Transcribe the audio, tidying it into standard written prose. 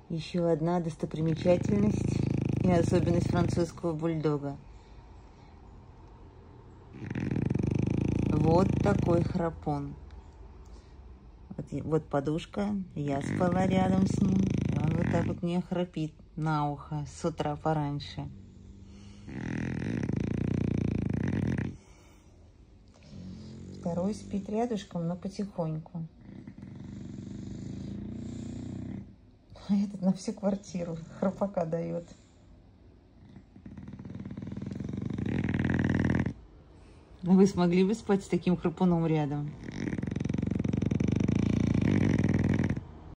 Еще одна достопримечательность и особенность французского бульдога. Вот такой храпун. Вот подушка, я спала рядом с ним, и он вот так вот мне храпит на ухо с утра пораньше. Второй спит рядышком, но потихоньку. А этот на всю квартиру храпака дает. А вы смогли бы спать с таким храпуном рядом?